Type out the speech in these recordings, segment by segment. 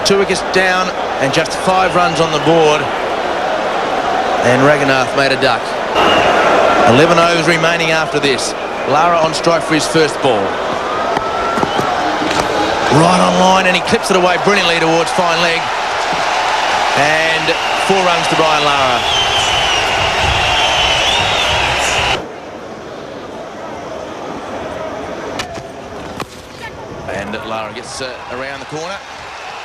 2 wickets down and just 5 runs on the board. And Raghunath made a duck. 11 overs remaining after this. Lara on strike for his first ball. Right on line, and he clips it away brilliantly towards fine leg. And 4 runs to Brian Lara. And Lara gets around the corner.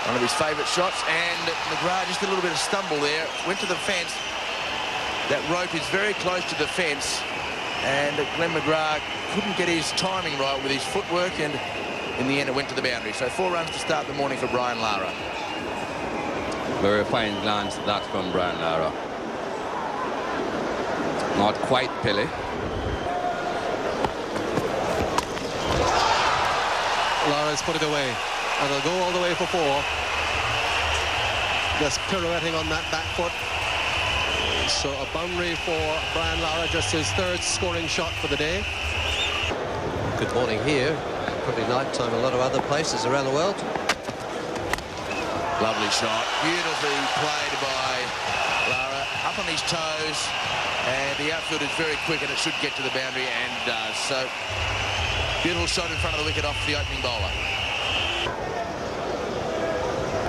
One of his favourite shots, and McGrath just a little bit of stumble there. Went to the fence. That rope is very close to the fence, and Glenn McGrath couldn't get his timing right with his footwork, and in the end it went to the boundary. So 4 runs to start the morning for Brian Lara. Very fine glance that from Brian Lara. Not quite pilly. Lara's put it away, and they'll go all the way for 4. Just pirouetting on that back foot. So a boundary for Brian Lara, just his 3rd scoring shot for the day. Good morning here. Probably night time a lot of other places around the world. Lovely shot, beautifully played by Lara, up on his toes, and the outfield is very quick, and it should get to the boundary, and does. So beautiful shot in front of the wicket off the opening bowler.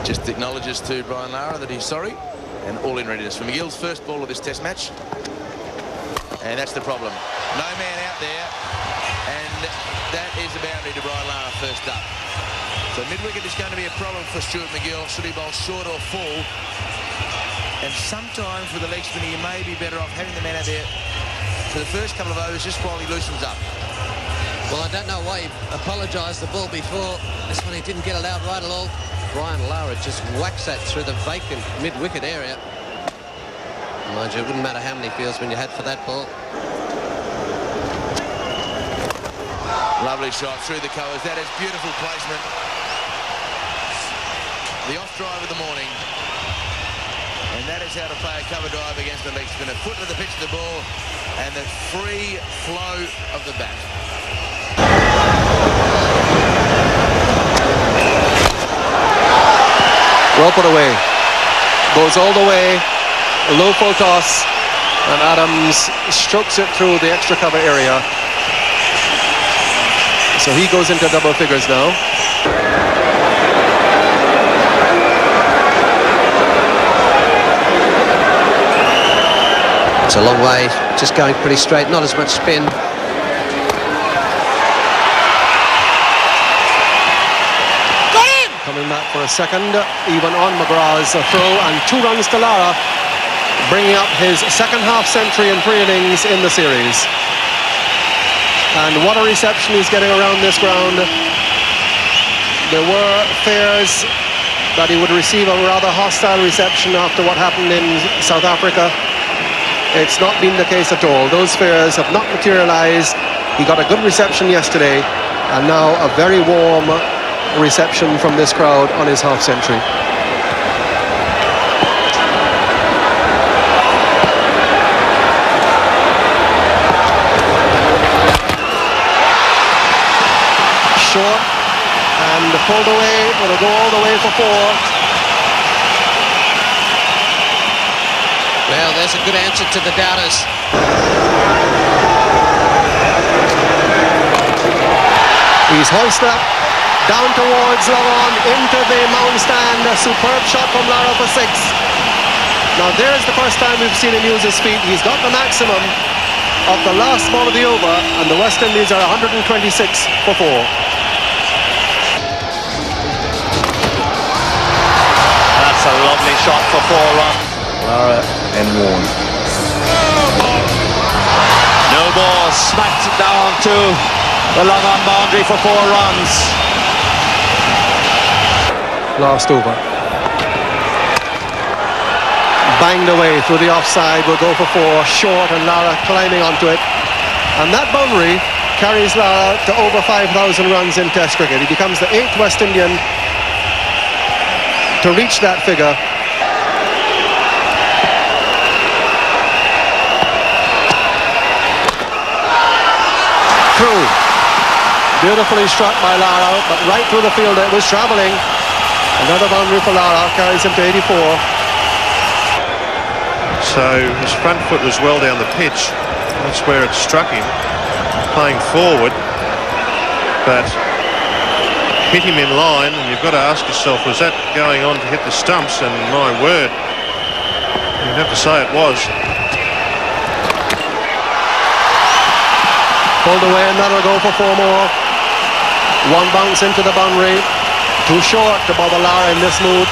Just acknowledges to Brian Lara that he's sorry, and all in readiness for McGill's first ball of this test match. And that's the problem. No man out there, and that is the boundary to Brian Lara first up. So mid-wicket is going to be a problem for Stuart McGill. Should he bowl short or full? And sometimes with the leg spinner, you may be better off having the man out there for the first couple of overs just while he loosens up. Well, I don't know why he apologised the ball before. This one he didn't get it out right at all. Brian Lara just whacks that through the vacant mid-wicket area. Mind you, it wouldn't matter how many fields when you had for that ball. Lovely shot through the colours. That is beautiful placement. The off drive of the morning. And that is how to play a cover drive against the leg spinner. Foot to the pitch of the ball and the free flow of the bat. Well put away. Goes all the way. A low full toss. And Adams strokes it through the extra cover area. So he goes into double figures now. It's a long way, just going pretty straight, not as much spin. Coming back for a second, even on McGrath's throw, and 2 runs to Lara, bringing up his second half century in 3 innings in the series. And what a reception he's getting around this ground. There were fears that he would receive a rather hostile reception after what happened in South Africa. It's not been the case at all. Those fears have not materialized. He got a good reception yesterday, and now a very warm reception from this crowd on his half century. Short and pulled away. It'll go all the way for 4. Well, there's a good answer to the doubters. He's hoisted up, down towards Lavon, into the mound stand. A superb shot from Lara for 6. Now there's the first time we've seen him use his feet. He's got the maximum of the last ball of the over, and the West Indies are 126 for 4. That's a lovely shot for 4 runs. Lara and Warne. No ball, smacked it down to the long on boundary for 4 runs. Last over. Banged away through the offside, will go for 4, short, and Lara climbing onto it. And that boundary carries Lara to over 5,000 runs in Test cricket. He becomes the 8th West Indian to reach that figure. Through. Beautifully struck by Lara, but right through the field it was travelling. Another boundary for Lara, carries him to 84. So his front foot was well down the pitch. That's where it struck him, playing forward. But hit him in line, and you've got to ask yourself, was that going on to hit the stumps? And my word, you'd have to say it was. Pulled away, another go for 4 more. One bounce into the boundary. Too short to bother Lara in this mood.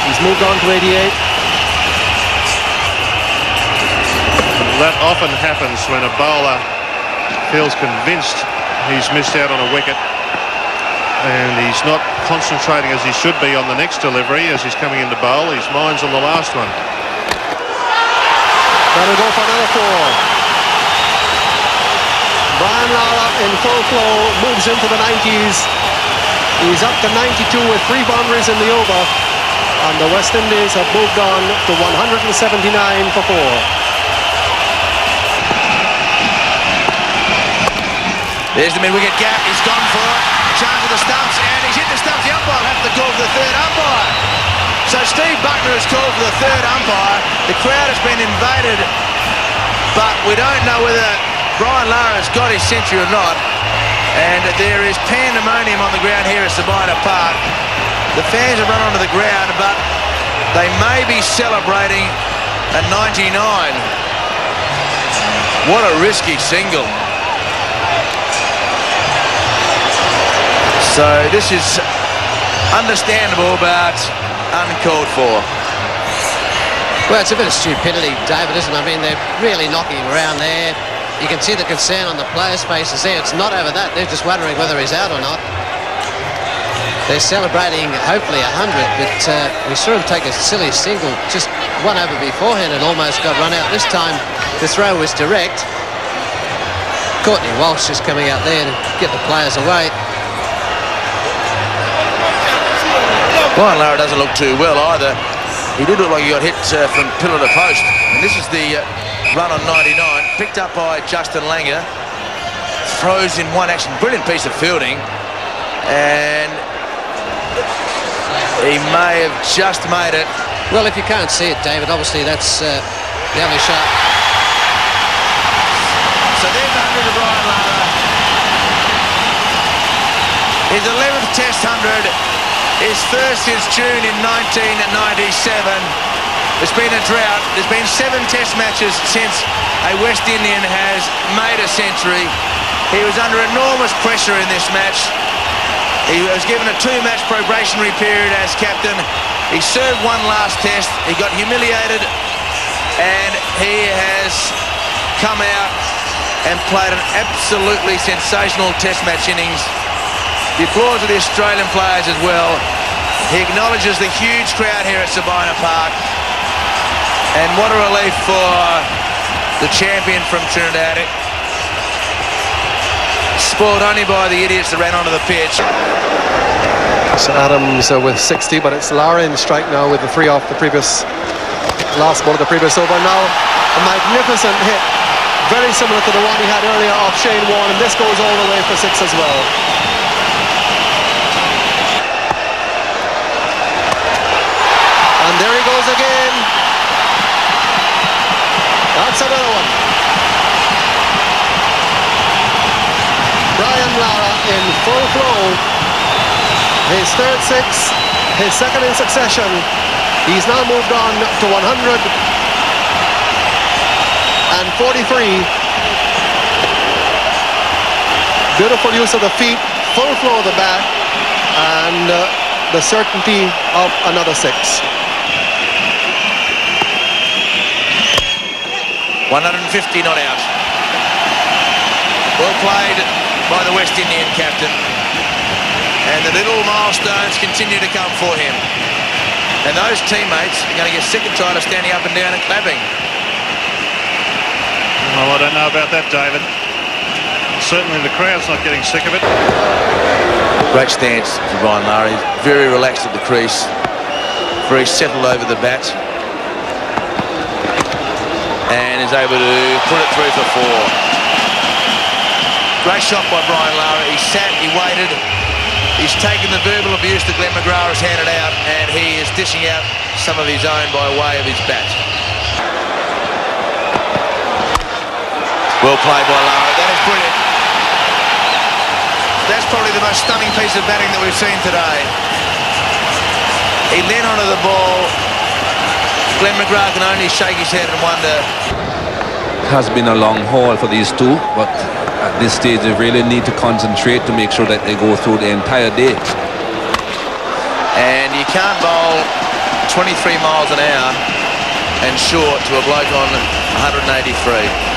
He's moved on to 88. That often happens when a bowler feels convinced he's missed out on a wicket, and he's not concentrating as he should be on the next delivery as he's coming into bowl. His mind's on the last one. That'll go for another 4. Brian Lara in full flow moves into the 90s. He's up to 92 with 3 boundaries in the over, and the West Indies have moved on to 179 for 4. There's the mid-wicket gap. He's gone for it. Chance of the stumps, and he's hit the stumps. The umpire will have to call for the third umpire. So Steve Buckner has called for the third umpire. The crowd has been invaded, but we don't know whether Brian Lara has got his century or not. And there is pandemonium on the ground here at Sabina Park. The fans have run onto the ground, but they may be celebrating a 99. What a risky single. So this is understandable, but uncalled for. Well, it's a bit of stupidity, David, isn't it? I mean, they're really knocking him around there. You can see the concern on the players' faces there. It's not over that. They're just wondering whether he's out or not. They're celebrating, hopefully, 100, but we saw him take a silly single, just one over beforehand and almost got run out. This time, the throw was direct. Courtney Walsh is coming out there to get the players away. Brian Lara doesn't look too well either. He did look like he got hit from pillar to post. And this is the run on 99, picked up by Justin Langer. Throws in one action. Brilliant piece of fielding. And he may have just made it. Well, if you can't see it, David, obviously that's the only shot. So there's 100 to Brian Lara. His 11th Test 100. His first since June in 1997. There's been a drought. There's been 7 Test matches since a West Indian has made a century. He was under enormous pressure in this match. He was given a 2-match probationary period as captain. He served one last test. He got humiliated, and he has come out and played an absolutely sensational Test match innings. The applause of the Australian players as well. He acknowledges the huge crowd here at Sabina Park. And what a relief for the champion from Trinidad. Spoiled only by the idiots that ran onto the pitch. So Adams with 60, but it's Lara in strike now with the 3 off the last ball of the previous over. Now a magnificent hit, very similar to the one he had earlier off Shane Warne, and this goes all the way for 6 as well. And there he goes again. That's another one. Brian Lara in full flow. His third 6, his second in succession. He's now moved on to 143. Beautiful use of the feet, full flow of the bat, and the certainty of another 6. 150 not out. Well played by the West Indian captain. And the little milestones continue to come for him. And those teammates are going to get sick and tired of standing up and down and clapping. Well, I don't know about that, David. Certainly the crowd's not getting sick of it. Great stance for Brian Lara. He's very relaxed at the crease. Very settled over the bat. And is able to put it through for 4. Great shot by Brian Lara. He sat, he waited, He's taken the verbal abuse that Glenn McGrath has handed out, and he is dishing out some of his own by way of his bat. Well played by Lara. That is brilliant. That's probably the most stunning piece of batting that we've seen today. He leant onto the ball. Glenn McGrath can only shake his head and wonder. It has been a long haul for these two, but at this stage they really need to concentrate to make sure that they go through the entire day. And you can't bowl 23 miles an hour and short to a bloke on 183.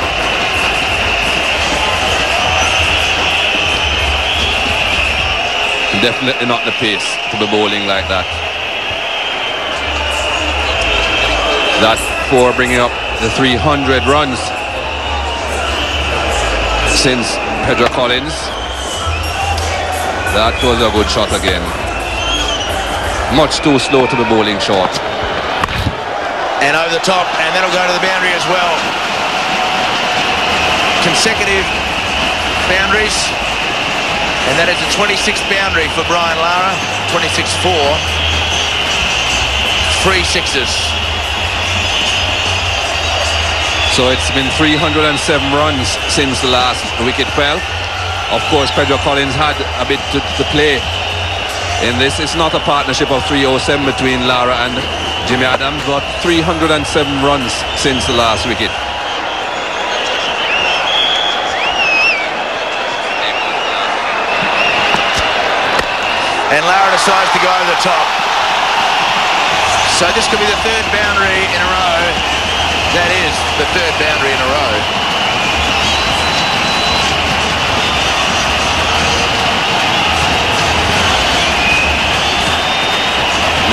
Definitely not the pace to be bowling like that. That for bringing up the 300 runs since Pedro Collins. That was a good shot again. Much too slow to be bowling short. And over the top, and that'll go to the boundary as well. Consecutive boundaries. And that is a 26th boundary for Brian Lara. 26-4. 3 sixes. So it's been 307 runs since the last wicket fell. Of course, Pedro Collins had a bit to play in this. It's not a partnership of 307 between Lara and Jimmy Adams, but 307 runs since the last wicket. And Lara decides to go over the top. So this could be the third boundary in a row. That is the third boundary in a row.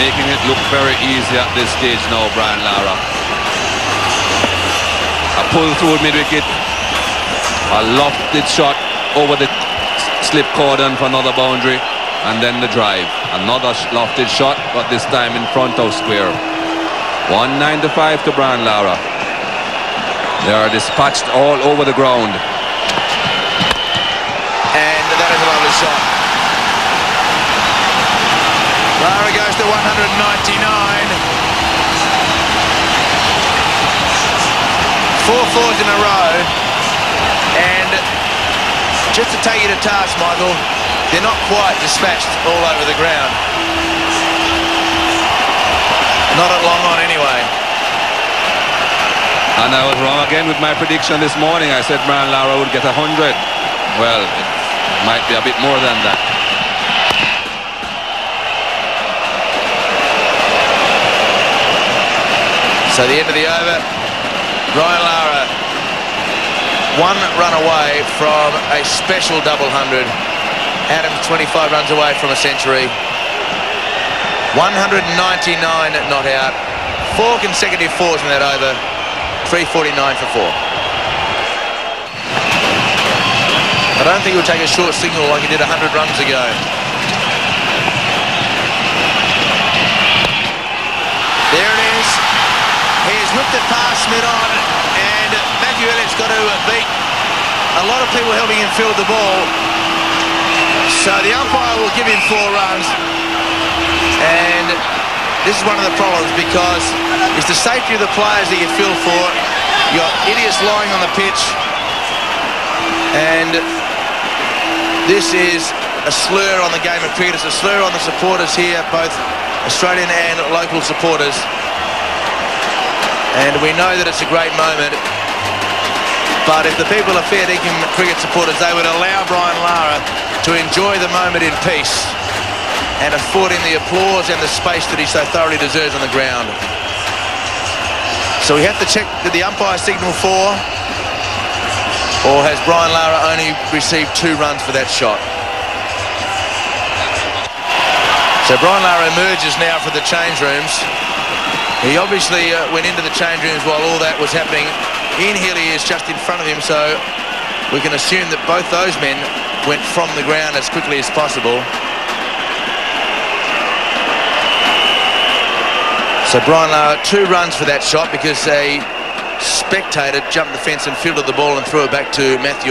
Making it look very easy at this stage now, Brian Lara. A pull through mid-wicket. A lofted shot over the slip cordon for another boundary. And then the drive. Another lofted shot, but this time in front of square. 195 to Brian Lara. They are dispatched all over the ground. And that is a lovely shot. Lara goes to 199. 4 fours in a row. And just to take you to task, Michael, they're not quite dispatched all over the ground. Not at long on anyway. And I was wrong again with my prediction this morning. I said Brian Lara would get 100. Well, it might be a bit more than that. So the end of the over, Brian Lara 1 run away from a special double 100. Adams 25 runs away from a century. 199 not out. 4 consecutive fours in that over. 349 for 4. I don't think he'll take a short signal like he did 100 runs ago. There it is. He has whipped it past mid-on, and Matthew Elliott's got to beat a lot of people helping him field the ball. So the umpire will give him 4 runs, and this is one of the problems because it's the safety of the players that you feel for. You've got idiots lying on the pitch, and this is a slur on the game of cricket. It's a slur on the supporters here, both Australian and local supporters. And we know that it's a great moment, but if the people are fair dinkum cricket supporters, they would allow Brian Lara to enjoy the moment in peace and afford him the applause and the space that he so thoroughly deserves on the ground. So we have to check, did the umpire signal 4, or has Brian Lara only received 2 runs for that shot? So Brian Lara emerges now from the change rooms. He obviously went into the change rooms while all that was happening. Ian Healy is just in front of him, so we can assume that both those men went from the ground as quickly as possible. So Brian Lara 2 runs for that shot because a spectator jumped the fence and fielded the ball and threw it back to Matthew